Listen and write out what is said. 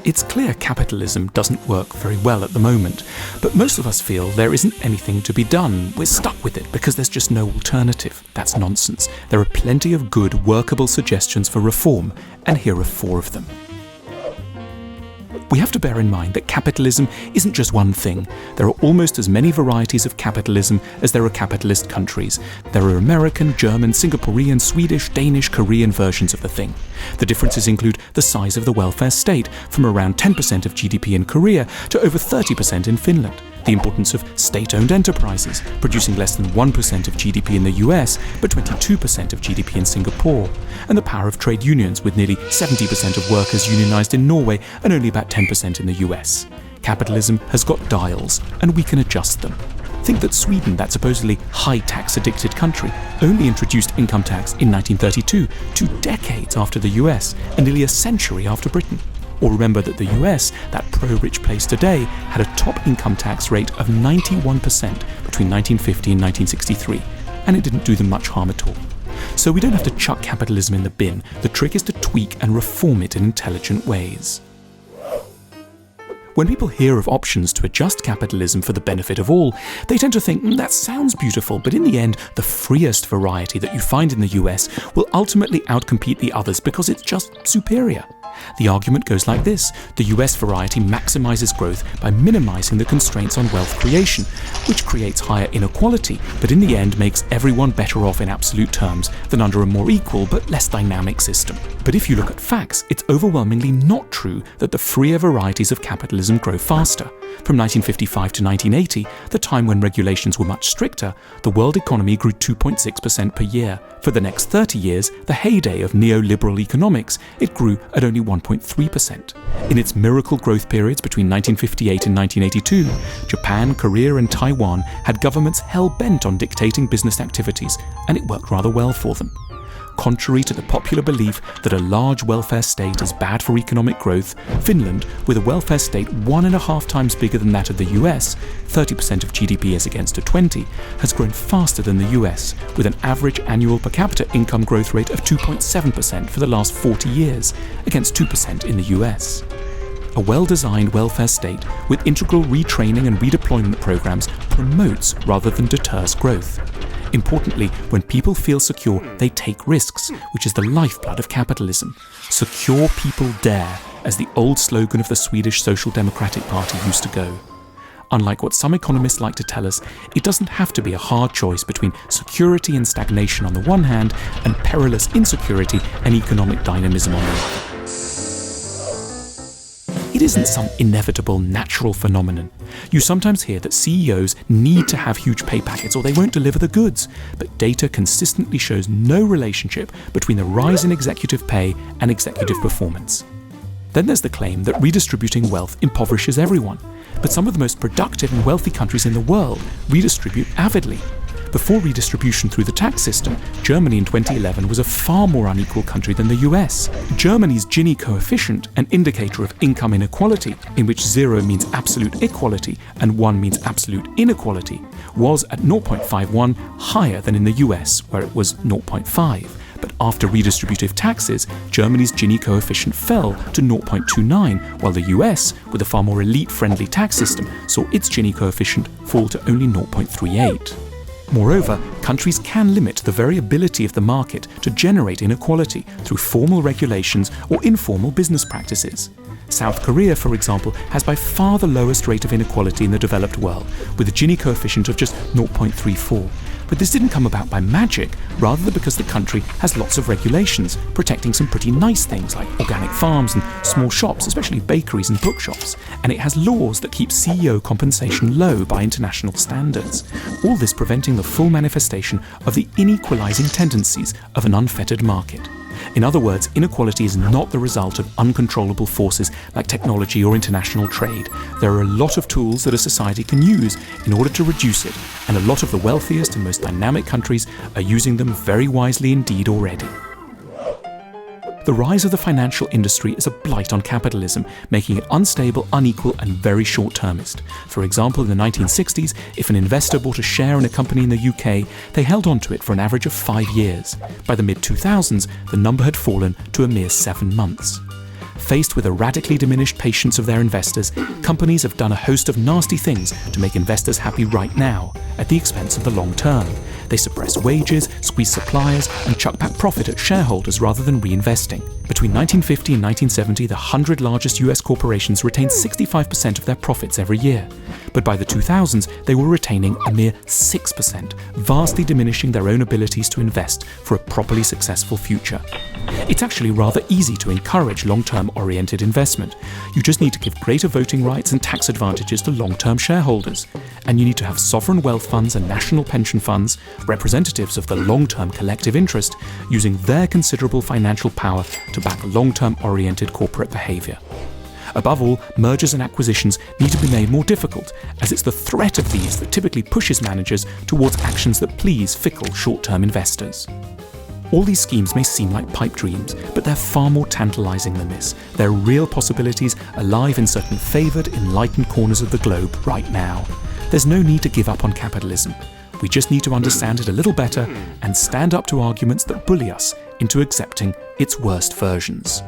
It's clear capitalism doesn't work very well at the moment, but most of us feel there isn't anything to be done. We're stuck with it because there's just no alternative. That's nonsense. There are plenty of good, workable suggestions for reform, and here are 4 of them. We have to bear in mind that capitalism isn't just one thing. There are almost as many varieties of capitalism as there are capitalist countries. There are American, German, Singaporean, Swedish, Danish, Korean versions of the thing. The differences include the size of the welfare state, from around 10% of GDP in Korea to over 30% in Finland. The importance of state-owned enterprises, producing less than 1% of GDP in the US, but 22% of GDP in Singapore. And the power of trade unions, with nearly 70% of workers unionized in Norway and only about 10% in the US. Capitalism has got dials, and we can adjust them. Think that Sweden, that supposedly high-tax addicted country, only introduced income tax in 1932, 2 decades after the US, and nearly a century after Britain. Or remember that the US, that pro-rich place today, had a top income tax rate of 91% between 1950 and 1963, and it didn't do them much harm at all. So we don't have to chuck capitalism in the bin. The trick is to tweak and reform it in intelligent ways. When people hear of options to adjust capitalism for the benefit of all, they tend to think, that sounds beautiful, but in the end, the freest variety that you find in the US will ultimately outcompete the others because it's just superior. The argument goes like this: the US variety maximizes growth by minimizing the constraints on wealth creation, which creates higher inequality, but in the end makes everyone better off in absolute terms than under a more equal but less dynamic system. But if you look at facts, it's overwhelmingly not true that the freer varieties of capitalism grow faster. From 1955 to 1980, the time when regulations were much stricter, the world economy grew 2.6% per year. For the next 30 years, the heyday of neoliberal economics, it grew at only 1.3%. In its miracle growth periods between 1958 and 1982, Japan, Korea and Taiwan had governments hell-bent on dictating business activities, and it worked rather well for them. Contrary to the popular belief that a large welfare state is bad for economic growth, Finland, with a welfare state 1.5 times bigger than that of the US, 30% of GDP as against a 20%, has grown faster than the US, with an average annual per capita income growth rate of 2.7% for the last 40 years, against 2% in the US. A well-designed welfare state with integral retraining and redeployment programs promotes rather than deters growth. Importantly, when people feel secure, they take risks, which is the lifeblood of capitalism. Secure people dare, as the old slogan of the Swedish Social Democratic Party used to go. Unlike what some economists like to tell us, it doesn't have to be a hard choice between security and stagnation on the one hand, and perilous insecurity and economic dynamism on the other. It isn't some inevitable natural phenomenon. You sometimes hear that CEOs need to have huge pay packets or they won't deliver the goods, but data consistently shows no relationship between the rise in executive pay and executive performance. Then there's the claim that redistributing wealth impoverishes everyone, but some of the most productive and wealthy countries in the world redistribute avidly. Before redistribution through the tax system, Germany in 2011 was a far more unequal country than the US. Germany's Gini coefficient, an indicator of income inequality, in which 0 means absolute equality and 1 means absolute inequality, was at 0.51 higher than in the US, where it was 0.5. But after redistributive taxes, Germany's Gini coefficient fell to 0.29, while the US, with a far more elite-friendly tax system, saw its Gini coefficient fall to only 0.38. Moreover, countries can limit the variability of the market to generate inequality through formal regulations or informal business practices. South Korea, for example, has by far the lowest rate of inequality in the developed world, with a Gini coefficient of just 0.34. But this didn't come about by magic, rather because the country has lots of regulations, protecting some pretty nice things like organic farms and small shops, especially bakeries and bookshops. And it has laws that keep CEO compensation low by international standards. All this preventing the full manifestation of the inequalizing tendencies of an unfettered market. In other words, inequality is not the result of uncontrollable forces like technology or international trade. There are a lot of tools that a society can use in order to reduce it, and a lot of the wealthiest and most dynamic countries are using them very wisely indeed already. The rise of the financial industry is a blight on capitalism, making it unstable, unequal, and very short-termist. For example, in the 1960s, if an investor bought a share in a company in the UK, they held on to it for an average of 5 years. By the mid-2000s, the number had fallen to a mere 7 months. Faced with a radically diminished patience of their investors, companies have done a host of nasty things to make investors happy right now, at the expense of the long term. They suppress wages, squeeze suppliers, and chuck back profit at shareholders rather than reinvesting. Between 1950 and 1970, the 100 largest US corporations retained 65% of their profits every year. But by the 2000s, they were retaining a mere 6%, vastly diminishing their own abilities to invest for a properly successful future. It's actually rather easy to encourage long-term oriented investment. You just need to give greater voting rights and tax advantages to long-term shareholders. And you need to have sovereign wealth funds and national pension funds, representatives of the long-term collective interest, using their considerable financial power to back long-term oriented corporate behavior. Above all, mergers and acquisitions need to be made more difficult, as it's the threat of these that typically pushes managers towards actions that please fickle short-term investors. All these schemes may seem like pipe dreams, but they're far more tantalizing than this. They're real possibilities alive in certain favoured, enlightened corners of the globe right now. There's no need to give up on capitalism. We just need to understand it a little better and stand up to arguments that bully us into accepting its worst versions.